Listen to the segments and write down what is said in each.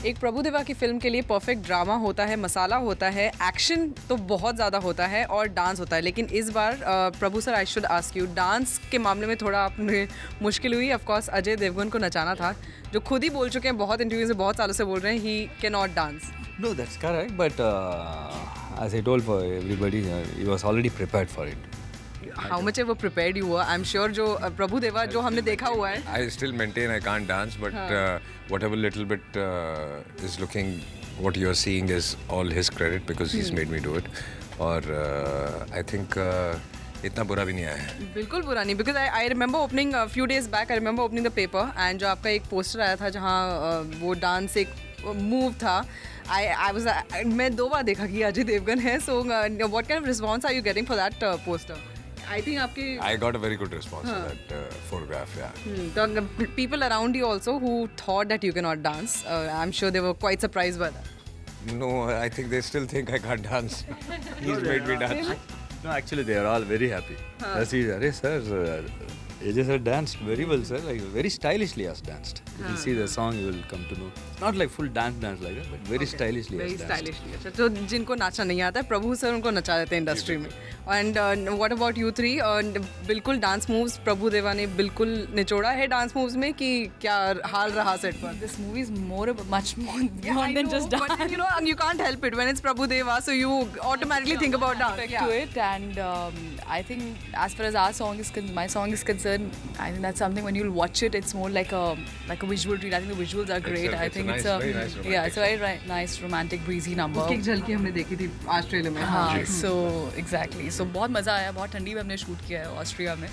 एक प्रभुदेवा की फिल्म के लिए परफेक्ट ड्रामा होता है, मसाला होता है, एक्शन तो बहुत ज़्यादा होता है और डांस होता है। लेकिन इस बार Prabhu sir, I should ask you, dance के मामले में थोड़ा आपने मुश्किल हुई। ऑफ कोर्स अजय देवगन को नचाना था, जो खुद ही बोल चुके हैं, बहुत इंटरव्यूज में बहुत सालों से बोल रहे हैं, he can not dance. No, that's correct, but as I told for everybody, he was already prepared for it. How much ever prepared you were? I'm sure जो प्रभुदेवा जो हमने देखा हुआ है. I still maintain I can't dance, but whatever little bit is looking, what you're seeing is all his credit because he's made me do it. और I think इतना बुरा भी नहीं आया है. बिल्कुल बुरा नहीं, because I remember opening a few days back, I remember opening the paper and जो आपका एक पोस्टर आया था जहाँ वो डांस एक मूव था. मैं 2 बार देखा कि अजय देवगन है. So what kind of response are you getting for that poster? I think आपके I got a very good response to that photograph. Yeah. The people around you also who thought that you cannot dance, I'm sure they were quite surprised by that. No, I think they still think I can't dance. He's made me dance. No, actually they are all very happy. Arey sir, AJ sir danced very well, sir. Like very stylishly has danced. If you see the song, you will come to know. Not like full dance like that, but very stylishly has danced. Very stylishly. अच्छा, तो जिनको नाचना नहीं आता है, प्रभु sir उनको नचा देते हैं इंडस्ट्री में. And what about you three? बिल्कुल डांस मूव्स प्रभु देवा ने बिल्कुल निचोड़ा है डांस मूव्स में कि क्या हाल रहा सेट पर? This movie is much more than just dance. But you know, you can't help it when it's Prabhu Deva, so you automatically think about dance. To it, and I think as far as our song is my song is concerned, I think that's something when you'll watch it, it's more like a visual treat. I think the visuals are great. I think it's a very nice romantic breezy number. उसकी एक झलकी हमने देखी थी Australia में. हाँ, so exactly. So बहुत मज़ा आया, बहुत ठंडी में हमने शूट किया है ऑस्ट्रिया में.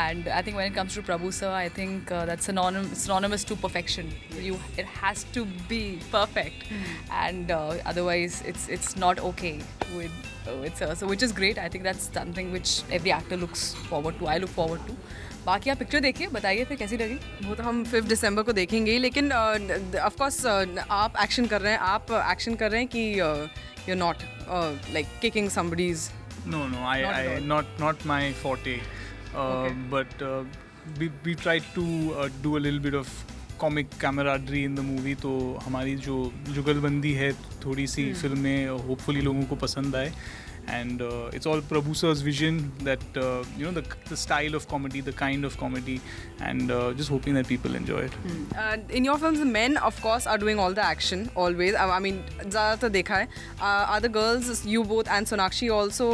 And I think when it comes to Prabhu sir, I think that's synonymous to perfection. It has to be perfect, and otherwise it's not okay with sir. So which is great. I think that's something which every actor looks forward to. I look forward to. बाकी आप picture देखिए, बताइए फिर कैसी लगी. वो तो हम 5 दिसंबर को देखेंगे ही. लेकिन ऑफ कोर्स आप एक्शन कर रहे हैं कि you're not like kicking somebody's. No, I not my forte. But we tried to do a little bit of comic camaraderie in the movie. तो हमारी जो जुगलबंदी है थोड़ी सी फिल्म में hopefully लोगों को पसंद आए. And it's all Prabhu sir's vision that the style of comedy, the kind of comedy, and just hoping that people enjoy it. In your films, men of course are doing all the action always. I mean, ज़्यादातर देखा है. Are the girls, you both and Sonakshi also,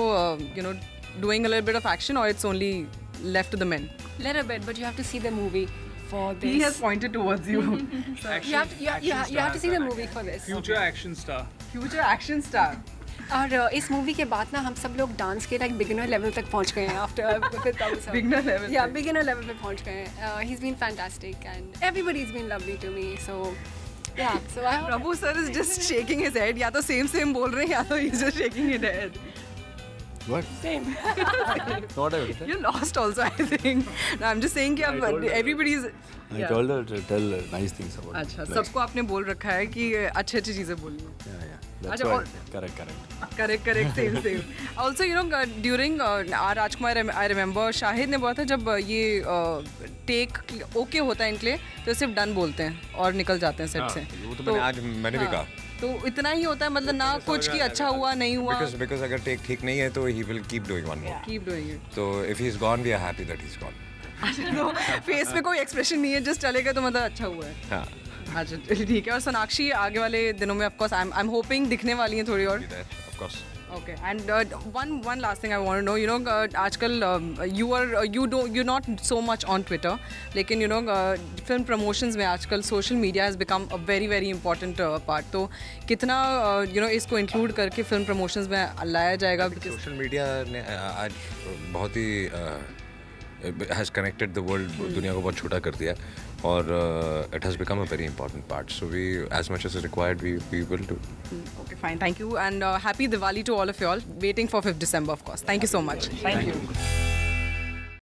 doing a little bit of action, or it's only left to the men? Little bit, but you have to see the movie for this. He has pointed towards you. You have to see the movie for this. Future action star. Future action star. और इस movie के बाद ना हम सब लोग dance के like beginner level तक पहुंच गए हैं आफ्टर बिगिनर लेवल. या बिगिनर लेवल पे पहुंच गए हैं. He is been fantastic and everybody is been lovely to me. So yeah so I Prabhu sir is just shaking his head. या तो सेम बोल रहे हैं या तो he is just shaking his head. What? Same. What I You lost also, I think. No, I'm just saying कि everybody's. I told her to tell nice things about. अच्छा, सबको आपने बोल रखा है कि अच्छी चीजें बोलनी. Yeah. That's right. Correct. Same. Also, during Rajkumar, I remember Shahid ने बोला था जब ये टेक ओके होता है इनके लिए तो सिर्फ डन बोलते हैं और निकल जाते हैं सेट से. वो तो मैंने भी कहा. तो इतना ही होता है, मतलब ना कुछ कि अच्छा हुआ नहीं हुआ. Because अगर टेक ठीक नहीं है तो he will keep doing one more. Keep doing it. So if he's gone, we are happy that he's gone. तो फेस पे कोई एक्सप्रेशन नहीं है, जस्ट चलेगा तो मतलब अच्छा हुआ है. हाँ. अच्छा ठीक है. और सोनाक्षी आगे वाले दिनों में of course I am hoping दिखने वाली हैं थोड़ी और. Of course. Okay, and one last thing I want to know, आजकल you're not so much on Twitter, लेकिन film promotions में आजकल social media has become a very very important part. तो कितना इसको include करके film promotions में लाया जाएगा? Social media ने आज बहुत ही has connected the world, दुनिया को बहुत छोटा कर दिया और it has become a very important part. So we, as much as required, we will do. Okay, fine. Thank you and happy Diwali to all of you all. Waiting for 5th December, of course. Thank you so much. Thank you.